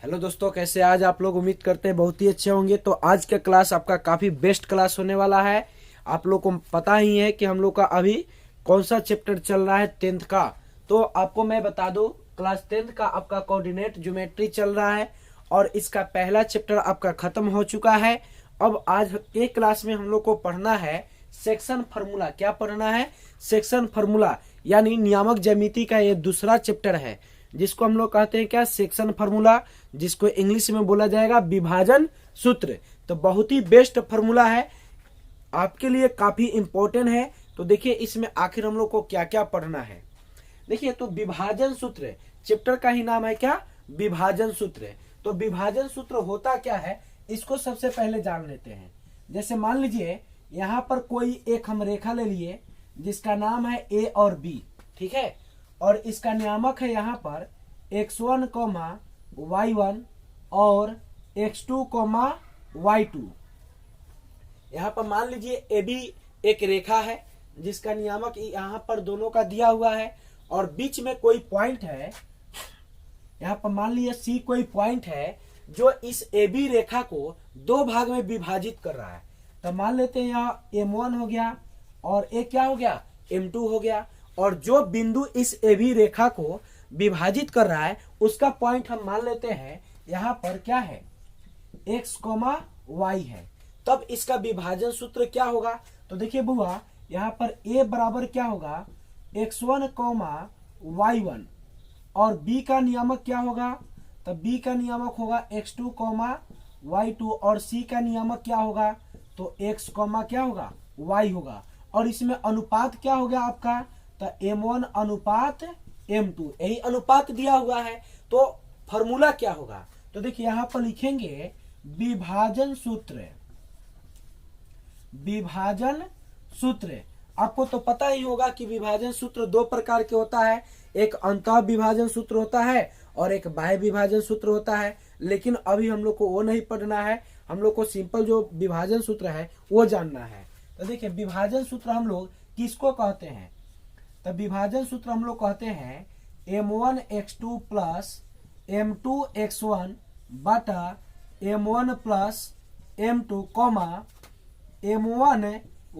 Hello दोस्तों, कैसे आज आप लोग? उम्मीद करते हैं बहुत ही अच्छे होंगे। तो आज का क्लास आपका काफ़ी बेस्ट क्लास होने वाला है। आप लोग को पता ही है कि हम लोग का अभी कौन सा चैप्टर चल रहा है, 10th का। तो आपको मैं बता दूं, क्लास 10th का आपका कोऑर्डिनेट ज्योमेट्री चल रहा है और इसका पहला चैप्टर आपका खत्म हो चुका है। अब आज एक क्लास में हम लोग को पढ़ना है सेक्शन फार्मूला। क्या पढ़ना है? सेक्शन फार्मूला, यानी नियामक ज्यामिति का ये दूसरा चैप्टर है, जिसको हम लोग कहते हैं क्या? सेक्शन फार्मूला, जिसको इंग्लिश में बोला जाएगा विभाजन सूत्र। तो बहुत ही बेस्ट फार्मूला है, आपके लिए काफी इंपॉर्टेंट है। तो देखिए इसमें आखिर हम लोग को क्या क्या पढ़ना है। देखिए, तो विभाजन सूत्र, चैप्टर का ही नाम है क्या? विभाजन सूत्र। तो विभाजन सूत्र होता क्या है, इसको सबसे पहले जान लेते हैं। जैसे मान लीजिए यहाँ पर कोई एक हम रेखा ले लिए जिसका नाम है ए और बी, ठीक है, और इसका नियामक है यहाँ पर x1, y1 और x2, y2। यहाँ पर मान लीजिए ए बी एक रेखा है जिसका नियामक यहाँ पर दोनों का दिया हुआ है, और बीच में कोई पॉइंट है, यहाँ पर मान लीजिए सी कोई पॉइंट है जो इस ए बी रेखा को दो भाग में विभाजित कर रहा है। तो मान लेते हैं यहाँ m1 हो गया और एक क्या हो गया, m2 हो गया। और जो बिंदु इस ए बी रेखा को विभाजित कर रहा है उसका पॉइंट हम मान लेते हैं यहाँ पर क्या है, x, y है। तब इसका विभाजन सूत्र क्या होगा? तो देखिए बुआ, यहाँ पर a बराबर क्या होगा, x1, y1, और b का नियामक क्या होगा? तो b का नियामक होगा x2, y2, और c का नियामक क्या होगा? तो x, क्या होगा, y होगा। और इसमें अनुपात क्या हो गया आपका? तो m1 अनुपात m2, यही अनुपात दिया हुआ है। तो फॉर्मूला क्या होगा? तो देखिए यहाँ पर लिखेंगे विभाजन सूत्र। विभाजन सूत्र आपको तो पता ही होगा कि विभाजन सूत्र दो प्रकार के होता है, एक अंतः विभाजन सूत्र होता है और एक बाह्य विभाजन सूत्र होता है। लेकिन अभी हम लोग को वो नहीं पढ़ना है, हम लोग को सिंपल जो विभाजन सूत्र है वो जानना है। तो देखिए विभाजन सूत्र हम लोग किसको कहते हैं? तो विभाजन सूत्र हम लोग कहते हैं m1 x2 plus m2 x1 बटा m1 plus m2 m1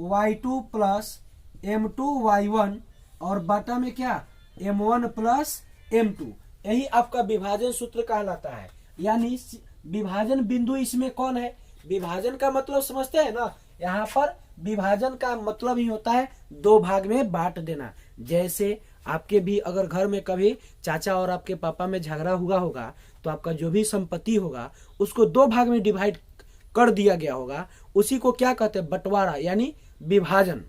y2 plus m2 y1 और बटा में क्या, m1 प्लस m2। यही आपका विभाजन सूत्र कहलाता है। यानी विभाजन बिंदु इसमें कौन है? विभाजन का मतलब समझते हैं ना, यहाँ पर विभाजन का मतलब ही होता है दो भाग में बांट देना। जैसे आपके भी अगर घर में कभी चाचा और आपके पापा में झगड़ा हुआ होगा तो आपका जो भी संपत्ति होगा उसको दो भाग में डिवाइड कर दिया गया होगा, उसी को क्या कहते हैं, बंटवारा, यानी विभाजन।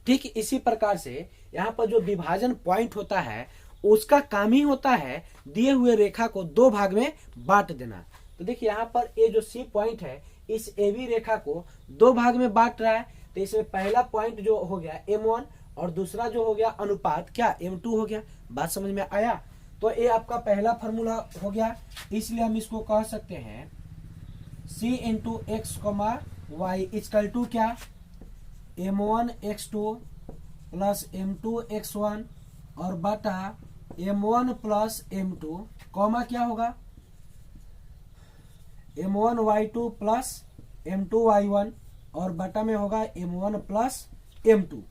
ठीक इसी प्रकार से यहाँ पर जो विभाजन पॉइंट होता है उसका काम ही होता है दिए हुए रेखा को दो भाग में बांट देना। तो देखिए यहाँ पर ये जो सी पॉइंट है इस ए बी रेखा को दो भाग में बांट रहा है। तो इसमें पहला पॉइंट जो हो गया m1 और दूसरा जो हो गया अनुपात क्या, m2 हो गया। बात समझ में आया? तो ये आपका पहला फार्मूला हो गया। इसलिए हम इसको कह सकते हैं c into x, y equal to क्या, m1 x2 plus m2 x1 और बटा m1 प्लस m2 क्या होगा, m1 y2 plus m2 y1 और बटा में होगा m1 प्लस m2।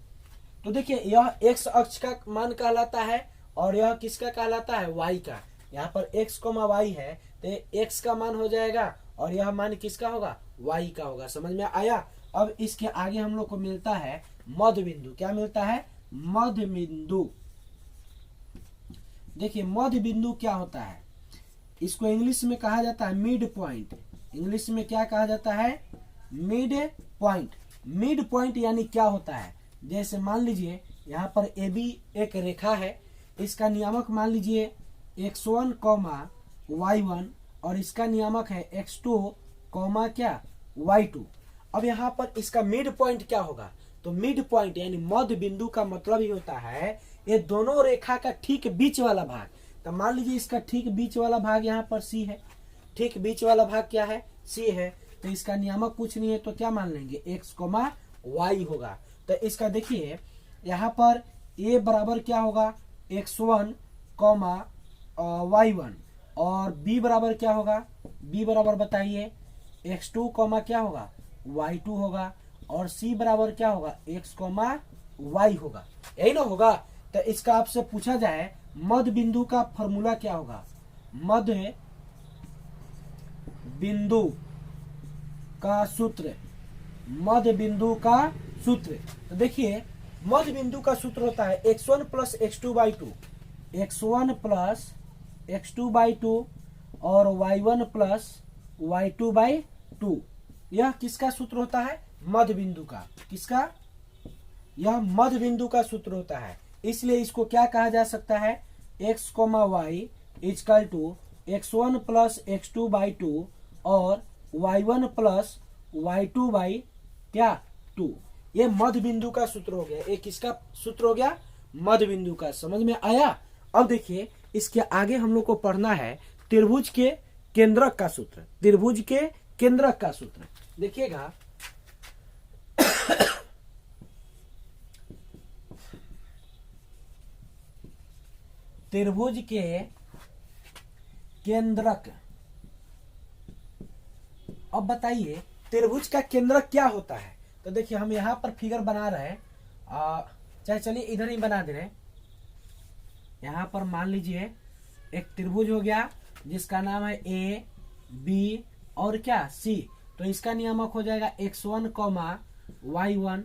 तो देखिए यह x अक्ष का मान कहलाता है और यह किसका कहलाता है, y का। यहाँ पर x, y है तो x का मान हो जाएगा और यह मान किसका होगा, y का होगा। समझ में आया? अब इसके आगे हम लोग को मिलता है मध्य बिंदु। क्या मिलता है? मध्य बिंदु। देखिए मध्य बिंदु क्या होता है, इसको इंग्लिश में कहा जाता है मिड पॉइंट। इंग्लिश में क्या कहा जाता है, मिड पॉइंट। मिड पॉइंट यानी क्या होता है, जैसे मान लीजिए यहाँ पर ए बी एक रेखा है, इसका नियामक मान लीजिए x1, y1 और इसका नियामक है x2, क्या, y2। अब यहाँ पर इसका मिड पॉइंट क्या होगा? तो मिड पॉइंट यानी मध्य बिंदु का मतलब ही होता है ये दोनों रेखा का ठीक बीच वाला भाग। तो मान लीजिए इसका ठीक बीच वाला भाग यहाँ पर सी है, ठीक बीच वाला भाग क्या है, सी है। तो इसका नियामक कुछ नहीं है तो क्या मान लेंगे, x, y होगा। तो इसका देखिए यहाँ पर a बराबर क्या होगा, x1, y1 और b बराबर क्या होगा, b बराबर बताइए x2 कॉमा क्या होगा y2 होगा, और c बराबर क्या होगा x कॉमा y होगा, यही ना होगा। तो इसका आपसे पूछा जाए मध्य बिंदु का फॉर्मूला क्या होगा, मध्य बिंदु का सूत्र, मध्य बिंदु का सूत्र। तो देखिए मध्य बिंदु का सूत्र होता है x1 plus x2 by to, x1 plus x2 by two और y1 plus y2 by two. यह किसका सूत्र होता है, मध्य बिंदु का, किसका, यह मध्य बिंदु का सूत्र होता है। इसलिए इसको क्या कहा जा सकता है, x comma y equal to x1 plus x2 by two और y1 प्लस y2 बाई क्या टू। ये मध्य बिंदु का सूत्र हो गया। ये किसका सूत्र हो गया, मध्य बिंदु का। समझ में आया। अब देखिए इसके आगे हम लोग को पढ़ना है त्रिभुज के केंद्रक का सूत्र, त्रिभुज के केंद्रक का सूत्र। देखिएगा त्रिभुज के केंद्रक। अब बताइए त्रिभुज का केंद्रक क्या होता है। तो देखिए हम यहाँ पर फिगर बना रहे हैं, चाहे चलिए इधर ही बना दे रहे हैं। यहाँ पर मान लीजिए एक त्रिभुज हो गया जिसका नाम है ए बी और क्या सी। तो इसका नियामक हो जाएगा x1 कॉमा y1,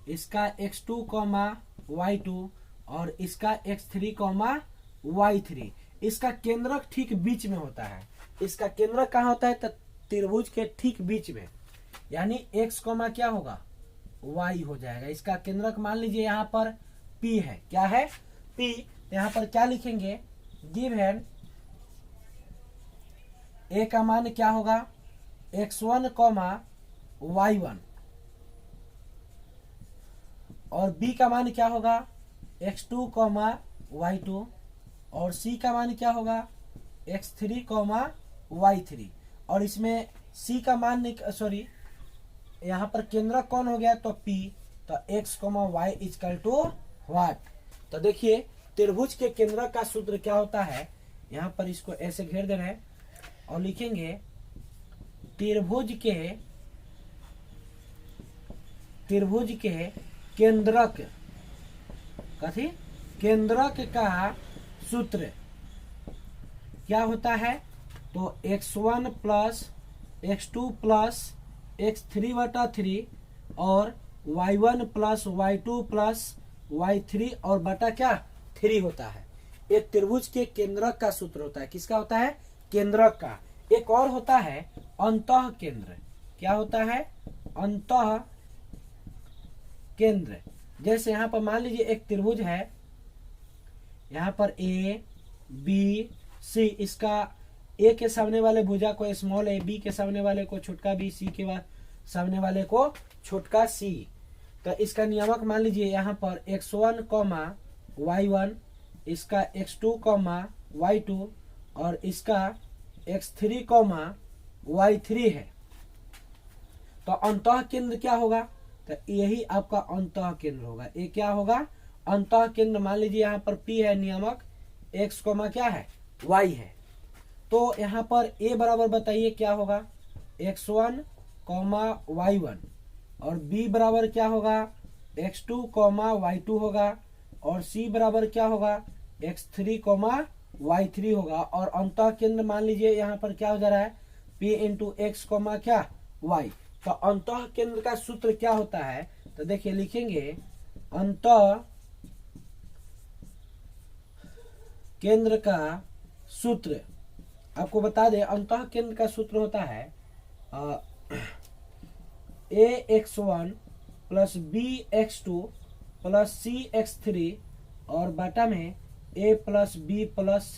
इसका x2 कॉमा y2 और इसका x3 कॉमा y3। इसका केंद्रक ठीक बीच में होता है। इसका केंद्रक कहाँ होता है, तो त्रिभुज के ठीक बीच में, यानी x कॉमा क्या होगा y हो जाएगा। इसका केंद्रक मान लीजिए यहाँ पर P है, क्या है P। यहाँ पर क्या लिखेंगे, गिवन a का मान क्या होगा x1 कॉमा y1 और b का मान क्या होगा x2 कॉमा y2 और c का मान क्या होगा x3 कॉमा y3। और इसमें c का मान सॉरी यहाँ पर केंद्रक कौन हो गया, तो P। तो x comma y equal to what. तो देखिए त्रिभुज के केंद्रक का सूत्र क्या होता है, यहाँ पर इसको ऐसे घेर दे रहे हैं और लिखेंगे त्रिभुज के केंद्रक, कथी, केंद्रक का सूत्र क्या होता है, तो x1 plus x2 plus x3 बटा 3 और y1 plus y2 plus y3 और बटा क्या 3 होता है। ये त्रिभुज के केंद्रक का सूत्र होता है। किसका होता है, केंद्रक का। एक और होता है अंतः केंद्र। क्या होता है, अंतः केंद्र। जैसे यहाँ पर मान लीजिए एक त्रिभुज है, यहाँ पर ए बी सी, इसका ए के सामने वाले भुजा को स्मॉल ए, बी के सामने वाले को छोटका बी, सी के सामने वाले को छोटका सी। तो इसका नियामक मान लीजिए यहाँ पर x1 कॉमा y1, इसका x2 कॉमा y2 और इसका x3 कॉमा y3 है। तो अंतः केंद्र क्या होगा, तो यही आपका अंतः केंद्र होगा। ये क्या होगा, अंतः केंद्र। मान लीजिए यहाँ पर P है, नियामक x कॉमा क्या है y है। तो यहाँ पर a बराबर बताइए क्या होगा, x1 कॉमा y1 और b बराबर क्या होगा x2 कॉमा y2 होगा और c बराबर क्या होगा x3 कॉमा y3 होगा। और अंतः केंद्र मान लीजिए यहाँ पर क्या हो जा रहा है p इंटू x कॉमा क्या y। तो अंतः केंद्र का सूत्र क्या होता है, तो देखिए लिखेंगे अंतः केंद्र का सूत्र। आपको बता दें अंतः केंद्र का सूत्र होता है ax1 plus bx2 plus cx3 और बटा में a plus b plus c,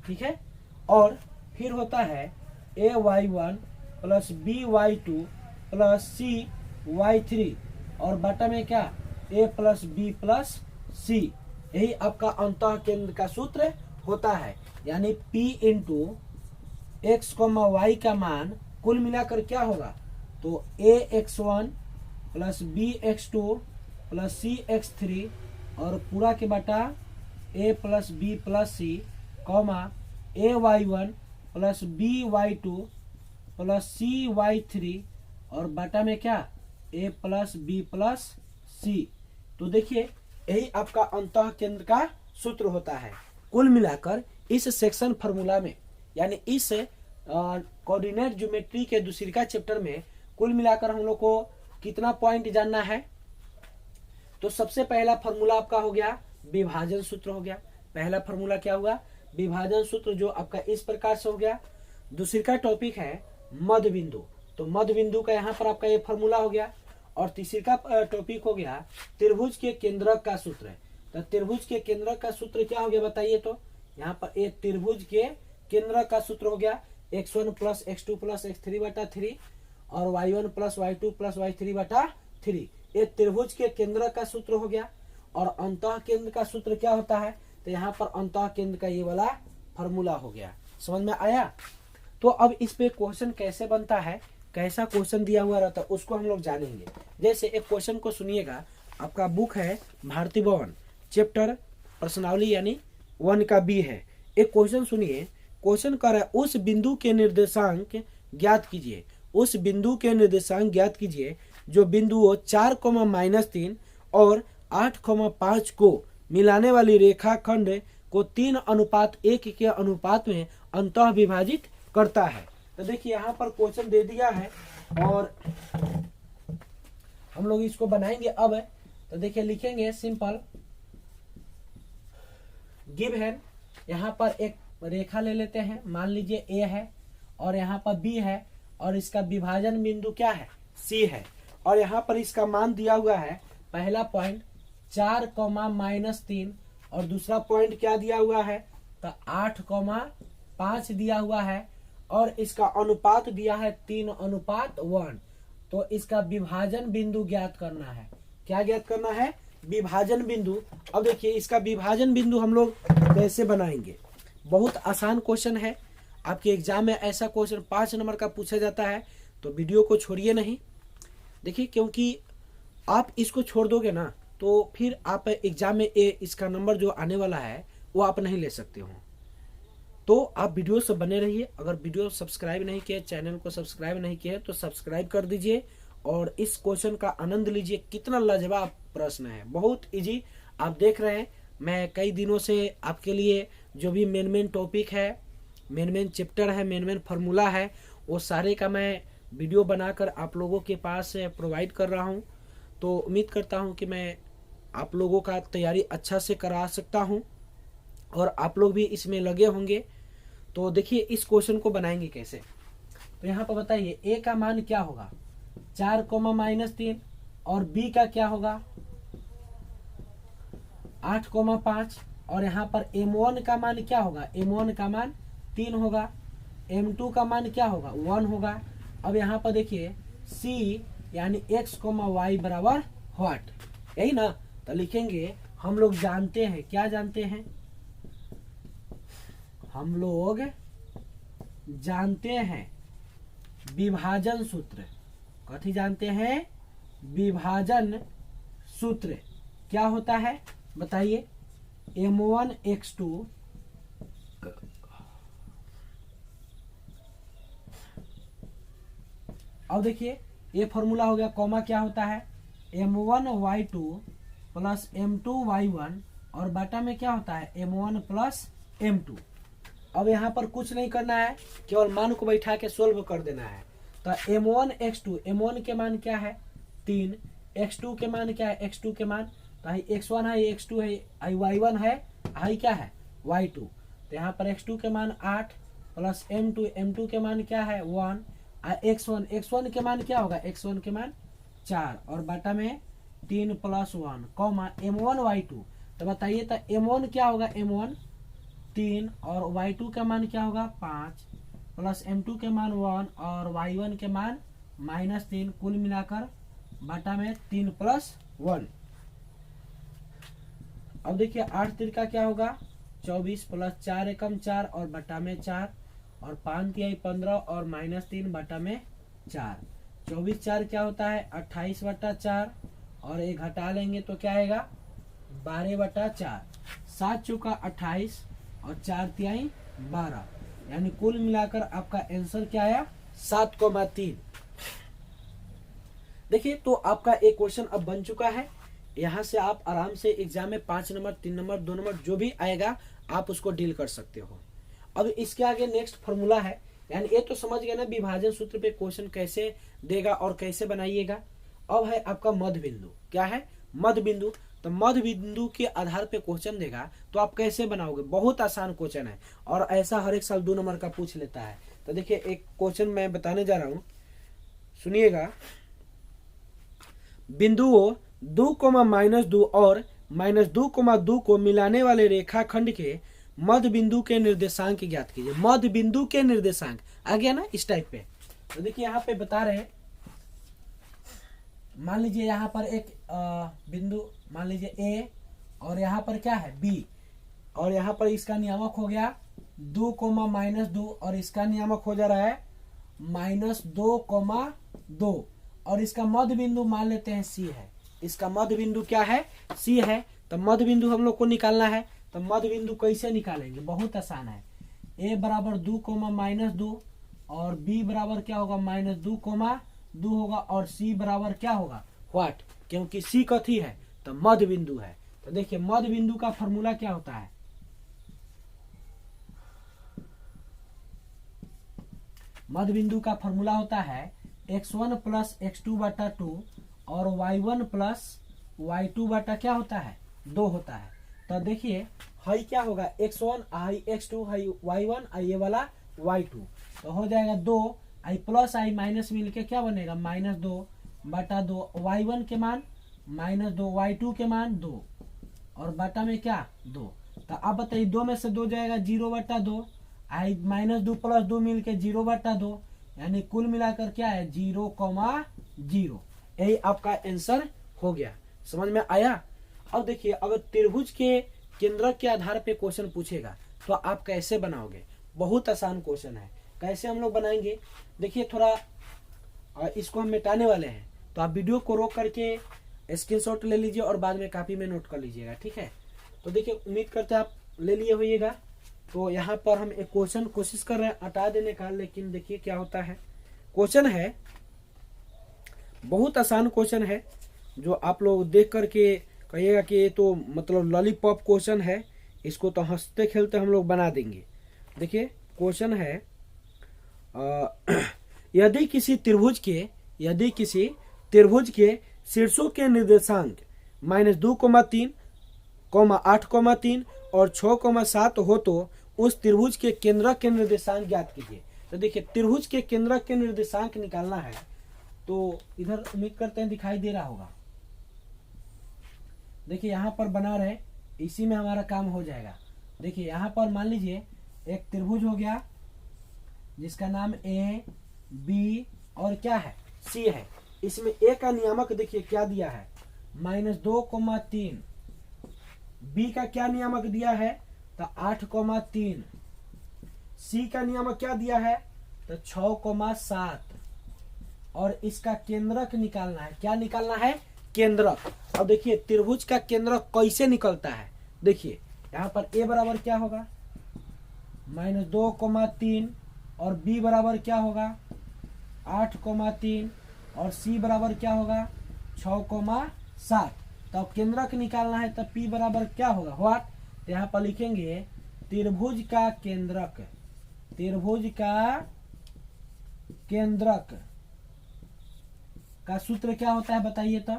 ठीक है। और फिर होता है ay1 plus by2 plus cy3 और बटा में क्या a plus b plus c। यही आपका अंतः केंद्र का सूत्र होता है। यानी p into x comma y का मान कुल मिलाकर क्या होगा, तो ax1 plus bx2 plus cx3 और पूरा के बटा a plus b plus c comma ay1 plus by2 plus cy3 और बटा में क्या a plus b plus c। तो देखिए यही आपका अंतः केंद्र का सूत्र होता है। कुल मिलाकर इस सेक्शन फार्मूला में यानी इस कोऑर्डिनेट ज्योमेट्री के दूसरी का चैप्टर में कुल मिलाकर हम लोग को कितना पॉइंट जानना है। तो सबसे पहला फार्मूला आपका हो गया विभाजन सूत्र हो गया। पहला फार्मूला क्या हुआ विभाजन सूत्र, जो आपका इस प्रकार से हो गया। दूसरी का टॉपिक है मध्य बिंदु, तो मध्य बिंदु का यहाँ पर आपका ये फार्मूला हो गया। और तीसरी का टॉपिक हो गया त्रिभुज के केंद्रक का सूत्र। तो त्रिभुज के केंद्रक का सूत्र क्या हो गया बताइए। तो यहाँ पर एक त्रिभुज के केंद्रक का सूत्र हो गया x1 plus x2 plus x3 बटा 3 और y1 plus y2 plus y3 बटा 3। ये त्रिभुज के केंद्रक का सूत्र हो गया। और अंतः केंद्र का सूत्र क्या होता है, तो यहाँ पर अंतः केंद्र का ये वाला फार्मूला हो गया। समझ में आया। तो अब इस पे क्वेश्चन कैसे बनता है, कैसा क्वेश्चन दिया हुआ रहता है उसको हम लोग जानेंगे। जैसे एक क्वेश्चन को सुनिएगा, आपका बुक है भारती भवन, चैप्टर प्रश्नावली यानी 1 का बी है। एक क्वेश्चन सुनिए, क्वेश्चन कर रहा है उस बिंदु के निर्देशांक ज्ञात कीजिए। उस बिंदु के निर्देशांक ज्ञात कीजिए जो बिंदुओं 4,-3 और 8,5 को मिलाने वाली रेखाखंड को 3:1 के अनुपात में अंतः विभाजित करता है। तो देखिए यहाँ पर क्वेश्चन दे दिया है और हम लोग इसको बनाएंगे। अब तो देखिए लिखेंगे सिंपल गिवन। यहाँ पर एक रेखा ले लेते हैं, मान लीजिए ए है और यहाँ पर बी है और इसका विभाजन बिंदु क्या है सी है। और यहाँ पर इसका मान दिया हुआ है, पहला पॉइंट 4,-3 और दूसरा पॉइंट क्या दिया हुआ है तो 8,5 दिया हुआ है और इसका अनुपात दिया है 3:1। तो इसका विभाजन बिंदु ज्ञात करना है। क्या ज्ञात करना है विभाजन बिंदु। अब देखिए इसका विभाजन बिंदु हम लोग कैसे बनाएंगे, बहुत आसान क्वेश्चन है। आपके एग्जाम में ऐसा क्वेश्चन 5 नंबर का पूछा जाता है, तो वीडियो को छोड़िए नहीं। देखिए क्योंकि आप इसको छोड़ दोगे ना तो फिर आप एग्जाम में इसका नंबर जो आने वाला है वो आप नहीं ले सकते हो। तो आप वीडियो से बने रहिए। अगर वीडियो सब्सक्राइब नहीं किए, चैनल को सब्सक्राइब नहीं किए तो सब्सक्राइब कर दीजिए और इस क्वेश्चन का आनंद लीजिए। कितना लाजवाब प्रश्न है, बहुत इजी। आप देख रहे हैं मैं कई दिनों से आपके लिए जो भी मेन टॉपिक है, मेन चैप्टर है, मेन फार्मूला है, वो सारे का मैं वीडियो बनाकर आप लोगों के पास प्रोवाइड कर रहा हूँ। तो उम्मीद करता हूँ कि मैं आप लोगों का तैयारी अच्छा से करा सकता हूँ और आप लोग भी इसमें लगे होंगे। तो देखिए इस क्वेश्चन को बनाएंगे कैसे। तो यहाँ पर बताइए ए का मान क्या होगा 4,-3 और बी का क्या होगा 8,5 और यहाँ पर m1 का मान क्या होगा, m1 का मान 3 होगा, m2 का मान क्या होगा 1 होगा। अब यहाँ पर देखिए c यानी x, y बराबर व्हाट, यही ना। तो लिखेंगे हम लोग जानते हैं, क्या जानते हैं हम लोग जानते हैं विभाजन सूत्र। कथी जानते हैं विभाजन सूत्र क्या होता है बताइए m1x2 अब देखिए ये फॉर्मूला हो गया, कॉमा क्या होता है m1y2 प्लस m2y1 और बटा में क्या होता है m1 प्लस m2। अब यहाँ पर कुछ नहीं करना है, केवल मान को बैठा के सोल्व कर देना है। तो m1x2, m1 के मान क्या है 3, x2 के मान क्या है x2 के मान तो x1 है, x2 है, y1 है, क्या है y2। तो यहाँ पर x2 के मान 8 प्लस m2 के मान क्या है 1, x1 के मान क्या होगा x1 के मान 4 और बटा में 3 प्लस 1 कॉमा m1y2। तो बताइए तो m1 क्या होगा m1 3 और y2 का मान क्या होगा 5 प्लस m2 के मान 1 और y1 के मान -3, कुल मिलाकर बटा में 3 प्लस 1। अब देखिए 8 तिरका क्या होगा 24 प्लस 4 एकम 4 और बटा में 4 और 5 तिहाई 15 और -3 बटा में 4। 24 4 क्या होता है 28 बटा 4 और एक घटा लेंगे तो क्या आएगा 12 बटा 4। 7 चौका 28 और 4 तिहाई 12 यानी कुल मिलाकर आपका आंसर क्या आया 7,3। देखिए तो आपका एक क्वेश्चन अब बन चुका है। यहाँ से आप आराम से एग्जाम में 5 नंबर 3 नंबर 2 नंबर जो भी आएगा आप उसको डील कर सकते हो। अब इसके आगे नेक्स्ट फॉर्मूला है, यानी ये तो समझ गए ना विभाजन सूत्र पे क्वेश्चन कैसे देगा और कैसे बनाइएगा। अब है आपका मध्य बिंदु। क्या है? मध्य बिंदु। तो मध्य बिंदु के आधार पे क्वेश्चन देगा तो आप कैसे बनाओगे? बहुत आसान क्वेश्चन है और ऐसा हर एक साल 2 नंबर का पूछ लेता है। तो देखिए एक क्वेश्चन मैं बताने जा रहा हूं, सुनिएगा। बिंदुओं 2,-2 और -2,2 को मिलाने वाले रेखाखंड के मध्य बिंदु के निर्देशांक ज्ञात कीजिए। मध्य बिंदु के निर्देशांक आ गया ना इस टाइप पे। तो देखिए यहाँ पे बता रहे हैं, मान लीजिए यहाँ पर एक बिंदु मान लीजिए ए और यहाँ पर क्या है बी, और यहाँ पर इसका नियामक हो गया 2, -2 और इसका नियामक हो जा रहा है -2,2 और इसका मध्य बिंदु मान लेते हैं सी है। इसका मध्य बिंदु क्या है? सी है। तो मध्य बिंदु हम लोग को निकालना है। तो मध्य बिंदु कैसे निकालेंगे? बहुत आसान है। a बराबर 2, -2 और b बराबर क्या होगा? -2, होगा और c बराबर क्या होगा? व्हाट, क्योंकि c कथी है? तो मध्य बिंदु है। तो देखिए मध्य बिंदु का फॉर्मूला क्या होता है? मध्य बिंदु का फॉर्मूला होता है x1 + x2/2 और y1 + y2 क्या होता है? 2 होता है। तो देखिए हाई क्या होगा? x1 high x2 high y1 और ये वाला y2, तो हो जाएगा 2 आई प्लस आई माइनस मिलके क्या बनेगा? -2/2। y1 के मान -2, y2 के मान 2 और बटा में क्या? 2। तो अब बताइए 2 में से 2 जाएगा 0/2, आई -2 + 2 मिलके 0/2, यानी कुल मिलाकर क्या है? 0,0। यही आपका आंसर हो गया। समझ में आया? अब देखिए अगर त्रिभुज के केंद्रक के आधार पे क्वेश्चन पूछेगा तो आप कैसे बनाओगे? बहुत आसान क्वेश्चन है। कैसे हम लोग बनाएंगे? देखिए थोड़ा इसको हम मिटाने वाले हैं, तो आप वीडियो को रोक करके स्क्रीनशॉट ले लीजिए और बाद में कॉपी में नोट कर लीजिएगा, ठीक है? तो देखिए उम्मीद करते हैं आप ले लिए होइएगा। तो यहाँ पर हम एक क्वेश्चन कोशिश कर रहे हैं हटा देने का, लेकिन देखिए क्या होता है। क्वेश्चन है बहुत आसान क्वेश्चन है, जो आप लोग देख करके कहिएगा कि ये तो मतलब लॉलीपॉप क्वेश्चन है, इसको तो हंसते खेलते हम लोग बना देंगे। देखिए क्वेश्चन है यदि किसी त्रिभुज के शीर्षों के निर्देशांक -2,3, 8,3 और 6,7 हो तो उस त्रिभुज के केंद्रक के निर्देशांक ज्ञात कीजिए। तो देखिए त्रिभुज के केंद्रक के निर्देशांक निकालना है, तो इधर उम्मीद करते हैं दिखाई दे रहा होगा। देखिए यहाँ पर बना रहे, इसी में हमारा काम हो जाएगा। देखिए यहाँ पर मान लीजिए एक त्रिभुज हो गया जिसका नाम ए बी और क्या है? सी है। इसमें ए का नियामक देखिए क्या दिया है? -2,3। बी का क्या नियामक दिया है? तो 8,3। सी का नियामक क्या दिया है? तो 6,7 और इसका केंद्रक निकालना है। क्या निकालना है? केंद्रक। अब देखिए त्रिभुज का केंद्रक कैसे निकलता है? देखिए यहाँ पर a बराबर क्या होगा? -2,3 और b बराबर क्या होगा? 8,3 और c बराबर क्या होगा? 6,7। तो केंद्रक निकालना है, तब p बराबर क्या होगा? व्हाट। तो यहाँ पर लिखेंगे त्रिभुज का केंद्रक। त्रिभुज का केंद्रक का सूत्र क्या होता है बताइए? तो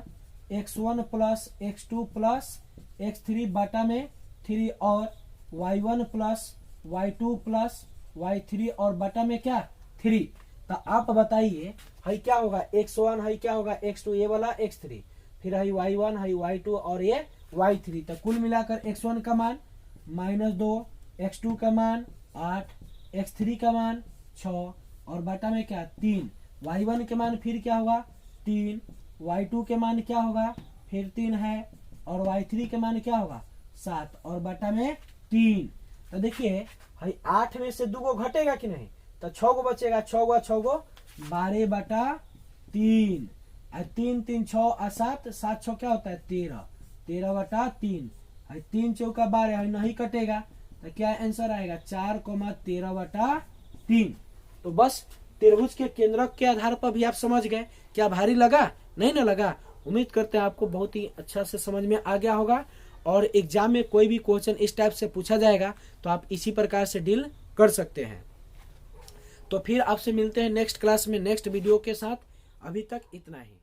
x1 + x2 + x3 बटा में 3 और y1 + y2 + y3 और बटा में क्या? 3। तो आप बताइए है क्या होगा? x1 है क्या होगा? x2 ये वाला x3, फिर है y1 है y2 और ये y3। तो कुल मिलाकर x1 का मान -2, x2 का मान 8, x3 का मान 6 और बटा में क्या? 3। y1 के मान फिर क्या होगा? 3, y2 के मान क्या होगा? फिर 3 है और y3 के मान क्या होगा? 7 और बटा में 3। तो देखिए 8 में से 2 को घटेगा कि नहीं? तो 6 को बचेगा। 6 को 12/3। 3 3 6 और 7 7 6 क्या होता है? 13। 13/3। 3 चौका 12 नहीं कटेगा। तो क्या आंसर आएगा 4,13/3। तो बस त्रिभुज के केंद्रक के आधार पर भी आप समझ गए। क्या भारी लगा? नहीं ना लगा। उम्मीद करते हैं आपको बहुत ही अच्छा से समझ में आ गया होगा और एग्जाम में कोई भी क्वेश्चन इस टाइप से पूछा जाएगा तो आप इसी प्रकार से डील कर सकते हैं। तो फिर आपसे मिलते हैं नेक्स्ट क्लास में नेक्स्ट वीडियो के साथ। अभी तक इतना ही।